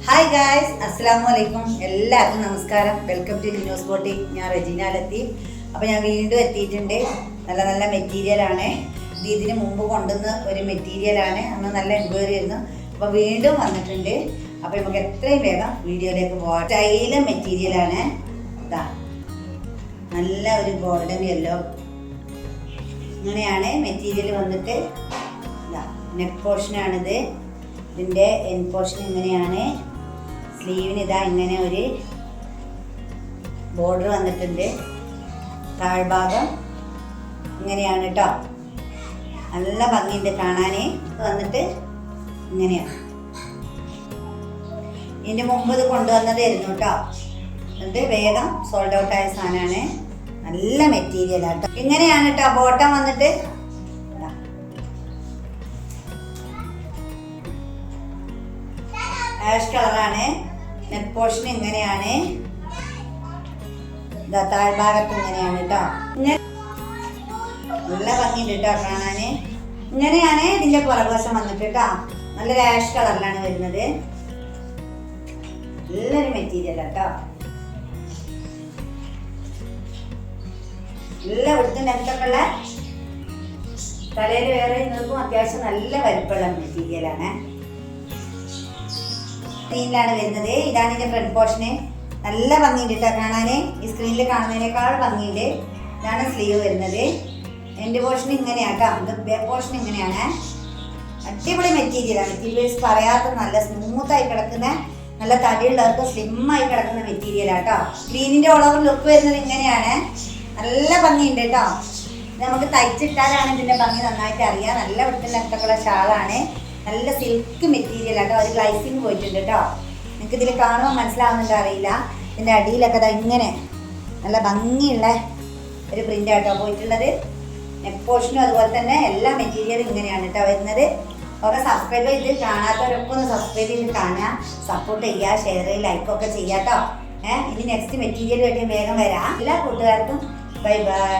Hi guys, അസ്സലാമലൈക്കും. എല്ലാവർക്കും നമസ്കാരം. Welcome to news boutique. ഞാൻ റെജീന ലത്തീഫ്. അപ്പോൾ ഞാൻ വീണ്ടും എത്തിയിട്ടുണ്ട്. നല്ല നല്ല മെറ്റീരിയലാണ്. ഇതിന് മുമ്പ് കൊണ്ടുവന്ന ഒരു മെറ്റീരിയലാണ്. അന്ന് നല്ല എൻക്വയറി ആയിരുന്നു. അപ്പോൾ വീണ്ടും വന്നിട്ടുണ്ട്. അപ്പോൾ നമുക്ക് എത്രയും വേഗം വീഡിയോയിലേക്ക് പോകാം. സ്റ്റൈല് മെറ്റീരിയലാണ്. ഇതാ നല്ല ഒരു ഗോൾഡൻ യെല്ലോ ഇങ്ങനെയാണ് മെറ്റീരിയൽ വന്നിട്ട്. ഇതാ നെക്ക് പോർഷനാണിത്. ഇതിൻ്റെ എൻ പോർഷൻ ഇങ്ങനെയാണ്. സ്ലീവിന് ഇതാ ഇങ്ങനെ ഒരു ബോർഡർ വന്നിട്ടുണ്ട്. താഴ്ഭാഗം ഇങ്ങനെയാണ് കേട്ടോ. നല്ല ഭംഗിയുണ്ട് കാണാൻ. വന്നിട്ട് ഇങ്ങനെയാണ്. ഇതിൻ്റെ മുമ്പ് ഇത് കൊണ്ടുവന്നതായിരുന്നു കേട്ടോ. എന്നിട്ട് വേഗം സോൾഡ് ഔട്ട് ആയ സാധനമാണ്. നല്ല മെറ്റീരിയലാണ് കേട്ടോ. ഇങ്ങനെയാണ് കേട്ടോ ബോട്ടം വന്നിട്ട്. ആഷ് കളറാണ്. നെക്ക് പോർഷൻ ഇങ്ങനെയാണ്. താഴ്ഭാഗത്ത് ഇങ്ങനെയാണ് കേട്ടോ. നല്ല ഭംഗിയുണ്ട് കേട്ടോ കാണാന്. ഇങ്ങനെയാണ് ഇതിന്റെ പുറകുവശം വന്നിട്ട് കേട്ടോ. നല്ലൊരു ആഷ് കളറിലാണ് വരുന്നത്. നല്ലൊരു മെറ്റീരിയൽ കേട്ടോ. നല്ല ഇവിടുത്തെ നെക്കൊക്കെയുള്ള തലയിൽ വേറെ നിൽക്കും. അത്യാവശ്യം നല്ല വലിപ്പമുള്ള മെറ്റീരിയലാണ്. സ്ക്രീനിലാണ് വരുന്നത്. ഇതാണ് ഇതിന്റെ ഫ്രണ്ട് പോർഷന്. നല്ല ഭംഗിയുണ്ട് കേട്ടോ കാണാന്. ഈ സ്ക്രീനിൽ കാണുന്നതിനേക്കാൾ ഭംഗിയുണ്ട്. ഇതാണ് സ്ലീവ് വരുന്നത്. എൻഡ് പോർഷൻ ഇങ്ങനെയാട്ടോ. ബാക്ക് പോർഷൻ ഇങ്ങനെയാണ്. അടിപൊളി മെറ്റീരിയലാണ്. മെറ്റീരിയൽസ് പറയാത്ത നല്ല സ്മൂത്തായി കിടക്കുന്ന, നല്ല തടിയുള്ളവർക്ക് സ്ലിമ്മായി കിടക്കുന്ന മെറ്റീരിയലാട്ടോ. സ്ക്രീനിന്റെ ഓൾ ഓവർ ലുക്ക് വരുന്നത് ഇങ്ങനെയാണ്. നല്ല ഭംഗിയുണ്ട് കേട്ടോ. നമുക്ക് തയ്ച്ചിട്ടാലാണ് ഇതിന്റെ ഭംഗി നന്നായിട്ട് അറിയാം. നല്ല വൃത്തിയുള്ള ഷാളാണ്. നല്ല സിൽക്ക് മെറ്റീരിയൽ ആട്ടോ. ഒരു ഗ്ലൈസിങ് പോയിട്ടുണ്ട് കേട്ടോ. നിങ്ങൾക്ക് ഇതിൽ കാണുമ്പോൾ മനസ്സിലാവുന്നുണ്ടോ അറിയില്ല. ഇതിൻ്റെ അടിയിലൊക്കെ ഇതാ ഇങ്ങനെ നല്ല ഭംഗിയുള്ള ഒരു പ്രിൻ്റ് ആട്ടോ പോയിട്ടുള്ളത്. നെക്ക് പോർഷനും അതുപോലെ തന്നെ എല്ലാ മെറ്റീരിയലും ഇങ്ങനെയാണ് കേട്ടോ വരുന്നത്. ഒക്കെ സബ്സ്ക്രൈബ് ചെയ്ത് കാണാത്തവരൊക്കെ ഒന്ന് സബ്സ്ക്രൈബ് ചെയ്ത് കാണുക, സപ്പോർട്ട് ചെയ്യുക, ഷെയർ ചെയ്യുക, ലൈക്കൊക്കെ ചെയ്യാം കേട്ടോ. ഇനി നെക്സ്റ്റ് മെറ്റീരിയൽ വേണ്ടി വേഗം വരാം. എല്ലാ കൂട്ടുകാർക്കും ബൈ ബൈ.